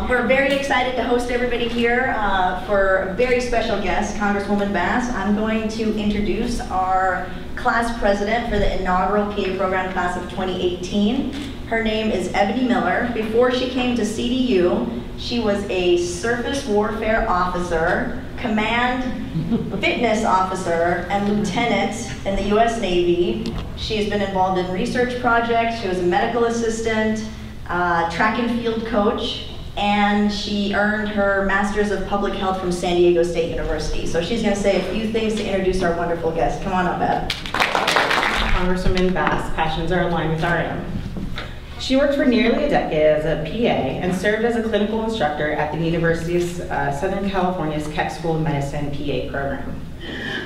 We're very excited to host everybody here for a very special guest, Congresswoman Bass. I'm going to introduce our class president for the inaugural PA program class of 2018. Her name is Ebony Miller. Before she came to CDU, she was a surface warfare officer, command fitness officer, and lieutenant in the U.S. Navy. She's been involved in research projects. She was a medical assistant, track and field coach, and she earned her Master's of Public Health from San Diego State University. So she's going to say a few things to introduce our wonderful guest. Come on up, Eb. Congresswoman Bass' passions are aligned with our own. She worked for nearly a decade as a PA and served as a clinical instructor at the University of Southern California's Keck School of Medicine PA program.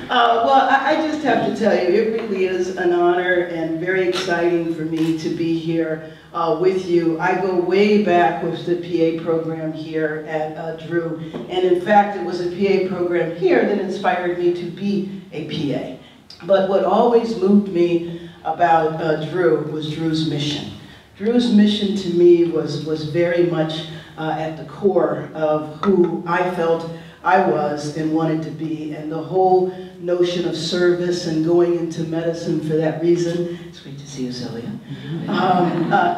Well, I just have to tell you, it really is an honor and very exciting for me to be here with you. I go way back with the PA program here at Drew, and in fact, it was a PA program here that inspired me to be a PA. But what always moved me about Drew was Drew's mission. Drew's mission to me was very much at the core of who I felt I was and wanted to be, and the whole notion of service and going into medicine for that reason. It's great to see you, Sylvia.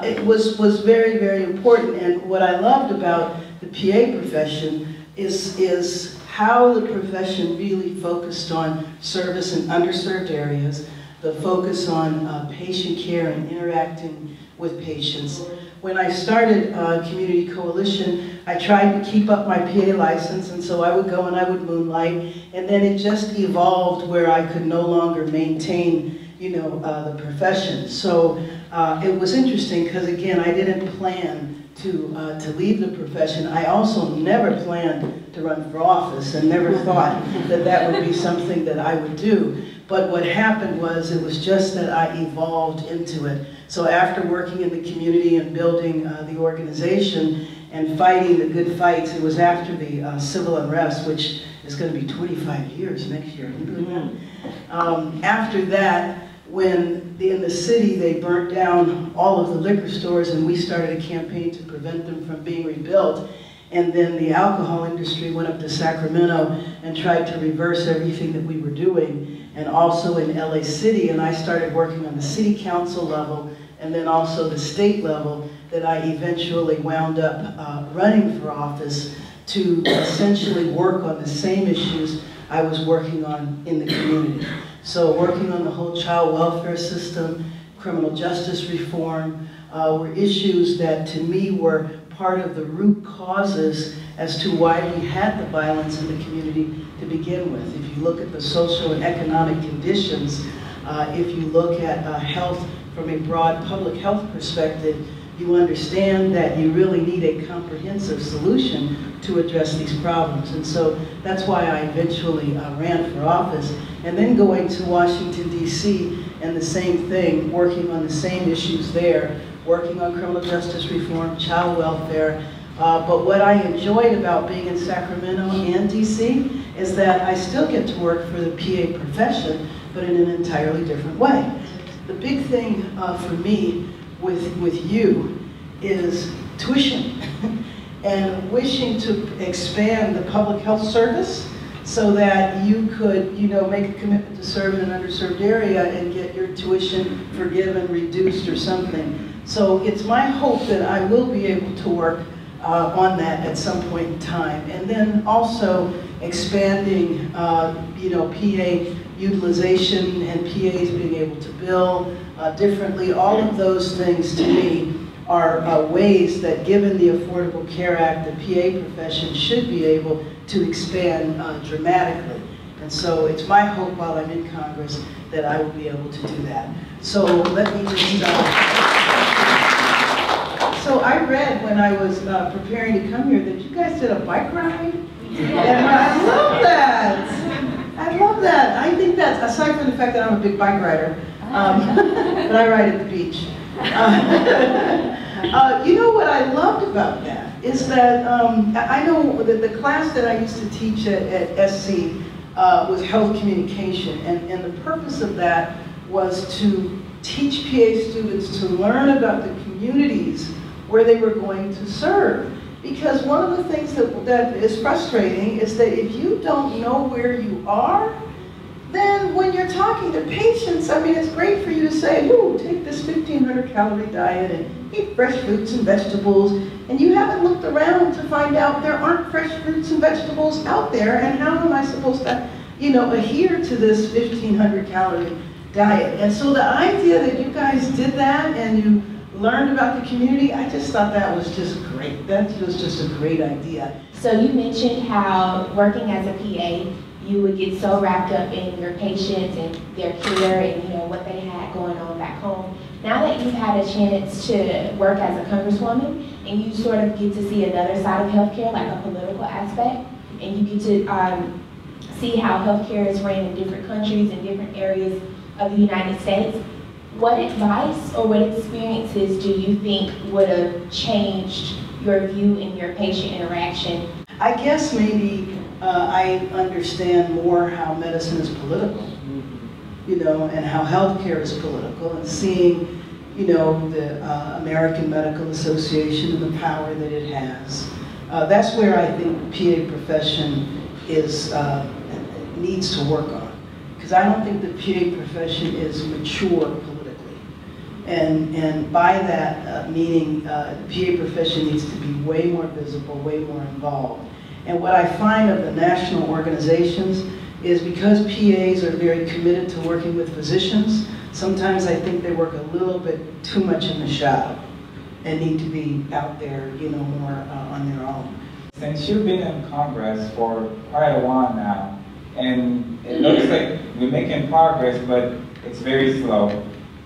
It was very, very important, and what I loved about the PA profession is how the profession really focused on service in underserved areas, the focus on patient care and interacting with patients. When I started Community Coalition, I tried to keep up my PA license, and so I would go and I would moonlight, and then it just evolved where I could no longer maintain, the profession. So it was interesting because, again, I didn't plan to leave the profession. I also never planned to run for office and never thought that that would be something that I would do. But what happened was it was just that I evolved into it. So after working in the community and building the organization and fighting the good fights, it was after the civil unrest, which is going to be 25 years next year. After that, when in the city they burnt down all of the liquor stores and we started a campaign to prevent them from being rebuilt, and then the alcohol industry went up to Sacramento and tried to reverse everything that we were doing, and also in LA City, and I started working on the city council level and then also the state level, that I eventually wound up running for office to essentially work on the same issues I was working on in the community. So working on the whole child welfare system, criminal justice reform, were issues that to me were part of the root causes as to why we had the violence in the community to begin with. If you look at the social and economic conditions, if you look at health from a broad public health perspective, you understand that you really need a comprehensive solution to address these problems. And so that's why I eventually ran for office. And then going to Washington, D.C., and the same thing, working on the same issues there, working on criminal justice reform, child welfare. But what I enjoyed about being in Sacramento and D.C. is that I still get to work for the PA profession, but in an entirely different way. The big thing for me with you is tuition and wishing to expand the public health service so that you could, make a commitment to serve in an underserved area and get your tuition forgiven, reduced, or something. So it's my hope that I will be able to work on that at some point in time. And then also expanding, PA utilization and PAs being able to bill differently. All of those things to me are ways that, given the Affordable Care Act, the PA profession should be able to expand dramatically. And so it's my hope while I'm in Congress that I will be able to do that. So let me just, so I read when I was preparing to come here that you guys did a bike ride. And I love that. I love that. I think that's, aside from the fact that I'm a big bike rider, but I ride at the beach. You know what I loved about that is that I know that the class that I used to teach at SC was health communication, and the purpose of that was to teach PA students to learn about the communities where they were going to serve. Because one of the things that is frustrating is that if you don't know where you are, then when you're talking to patients, I mean, it's great for you to say, ooh, take this 1,500 calorie diet and eat fresh fruits and vegetables, and you haven't looked around to find out there aren't fresh fruits and vegetables out there, and how am I supposed to, adhere to this 1,500 calorie diet? And so the idea that you guys did that and you learned about the community, I just thought that was just great. That was just a great idea. So you mentioned how working as a PA, you would get so wrapped up in your patients and their care and what they had going on back home. Now that you've had a chance to work as a congresswoman and you sort of get to see another side of healthcare, like a political aspect, and you get to see how healthcare is ran in different countries and different areas of the United States, what advice or what experiences do you think would have changed your view in your patient interaction? I guess maybe I understand more how medicine is political, and how healthcare is political, and seeing, the American Medical Association and the power that it has. That's where I think the PA profession needs to work on, because I don't think the PA profession is mature politically. And by that meaning, the PA profession needs to be way more visible, way more involved. And what I find of the national organizations is because PAs are very committed to working with physicians, sometimes I think they work a little bit too much in the shadow and need to be out there, more on their own. Since you've been in Congress for quite a while now, and it looks like we're making progress, but it's very slow.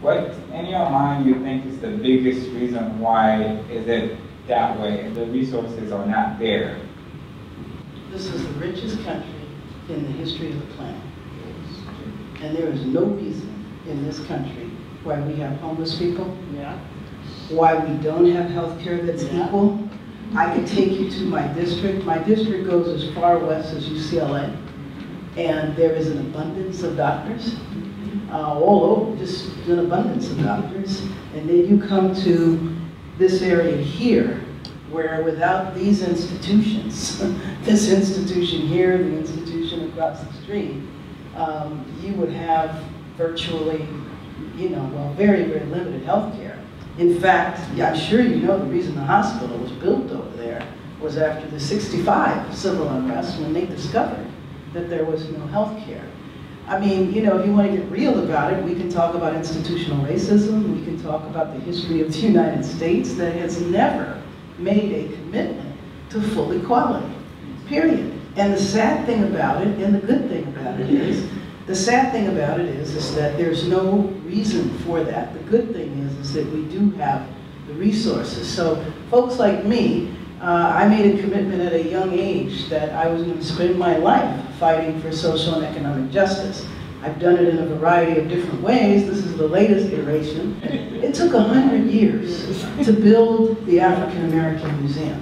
What, in your mind, you think is the biggest reason why is it that way? The resources are not there. This is the richest country in the history of the planet. And there is no reason in this country why we have homeless people, why we don't have health care that's equal. I can take you to my district. My district goes as far west as UCLA, and there is an abundance of doctors. All over, just an abundance of doctors. And then you come to this area here, where without these institutions, this institution here, the institution across the street, you would have virtually, very, very limited health care. In fact, I'm sure you know the reason the hospital was built over there was after the '65 civil unrest, when they discovered that there was no health care. I mean, if you want to get real about it, we can talk about institutional racism, we can talk about the history of the United States that has never made a commitment to full equality, period. And the sad thing about it, and the good thing about it is, that there's no reason for that. The good thing is that we do have the resources. So folks like me, I made a commitment at a young age that I was going to spend my life fighting for social and economic justice. I've done it in a variety of different ways. This is the latest iteration. It took 100 years to build the African American Museum.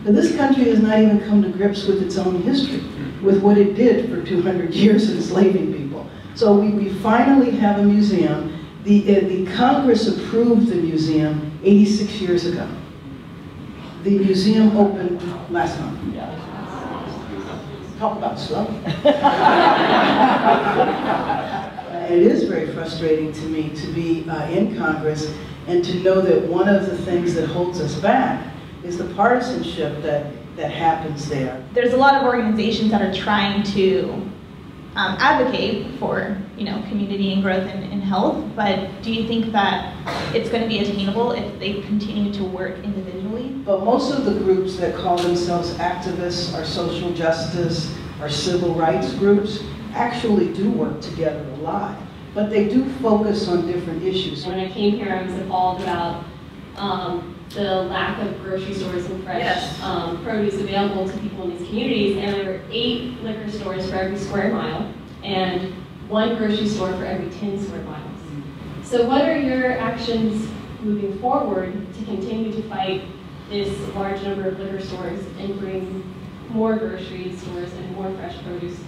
Now, this country has not even come to grips with its own history, with what it did for 200 years enslaving people. So we finally have a museum. The Congress approved the museum 86 years ago. The museum opened last month. Talk about slow. It is very frustrating to me to be in Congress and to know that one of the things that holds us back is the partisanship that happens there. There's a lot of organizations that are trying to advocate for community and growth in health, but do you think that it's going to be attainable if they continue to work individually? But most of the groups that call themselves activists or social justice or civil rights groups actually do work together a lot, but they do focus on different issues. When I came here, I was appalled about the lack of grocery stores and fresh produce available to people in these communities, and there were 8 liquor stores for every square mile and 1 grocery store for every 10 square miles. So what are your actions moving forward to continue to fight this large number of liquor stores and bring more grocery stores and more fresh produce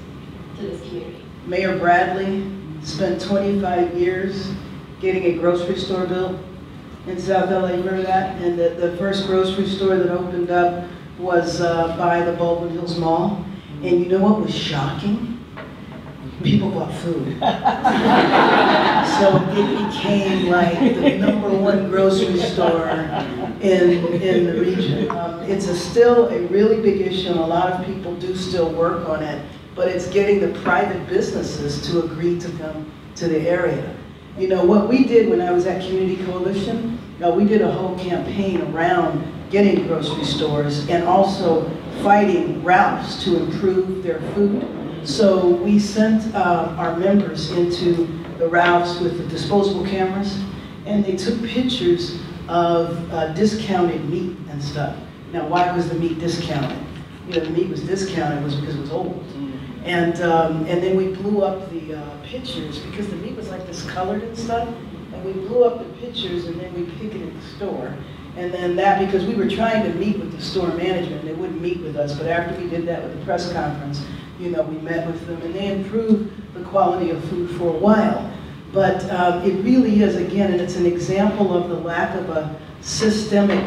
to this community? Mayor Bradley spent 25 years getting a grocery store built in South LA, remember that? And the first grocery store that opened up was by the Baldwin Hills Mall. And you know what was shocking? People bought food. So it became like the #1 grocery store in the region. It's still a really big issue, and a lot of people do still work on it, but it's getting the private businesses to agree to come to the area. You know, what we did when I was at Community Coalition, we did a whole campaign around getting grocery stores and also fighting Ralph's to improve their food. So we sent our members into the Ralph's with the disposable cameras, and they took pictures of discounted meat and stuff. Now, why was the meat discounted? You know, the meat was discounted because it was old. And then we blew up the pictures because the meat was like this colored and stuff. And we blew up the pictures, and then we picketed the store. And then that, because we were trying to meet with the store management, they wouldn't meet with us, but after we did that with the press conference, you know, we met with them, and they improved the quality of food for a while. But it really is, again, and it's an example of the lack of a systemic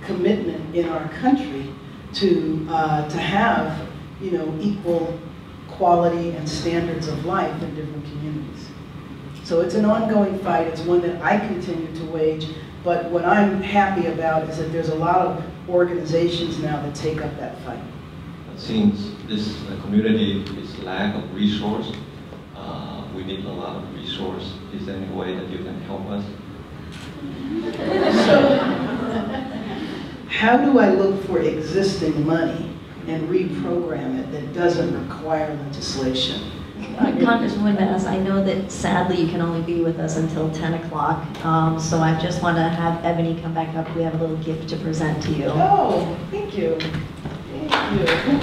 commitment in our country to have, you know, equal quality and standards of life in different communities. So it's an ongoing fight. It's one that I continue to wage. But what I'm happy about is that there's a lot of organizations now that take up that fight. Since this community is lack of resource, we need a lot of resource. Is there any way that you can help us? So, how do I look for existing money and reprogram it that doesn't require legislation? Congresswoman Bass, I know that sadly you can only be with us until 10 o'clock, so I just want to have Ebony come back up. We have a little gift to present to you. Oh, thank you. Thank you.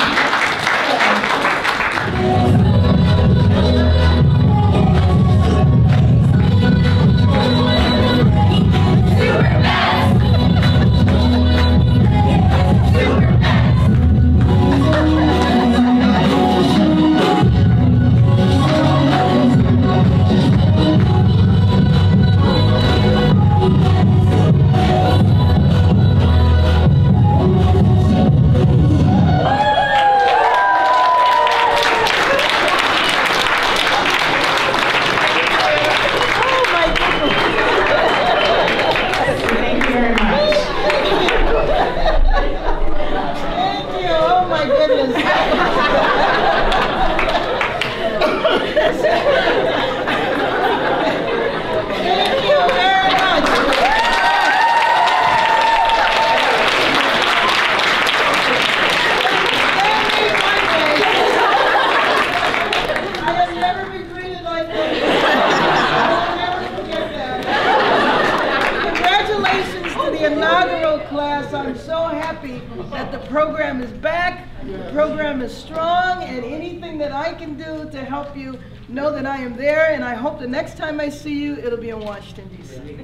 I'm so happy that the program is back, the program is strong, and anything that I can do to help you, know that I am there, and I hope the next time I see you, it'll be in Washington, D.C.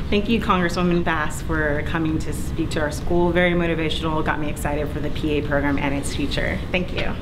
Thank you, Congresswoman Bass, for coming to speak to our school. Very motivational, got me excited for the PA program and its future. Thank you.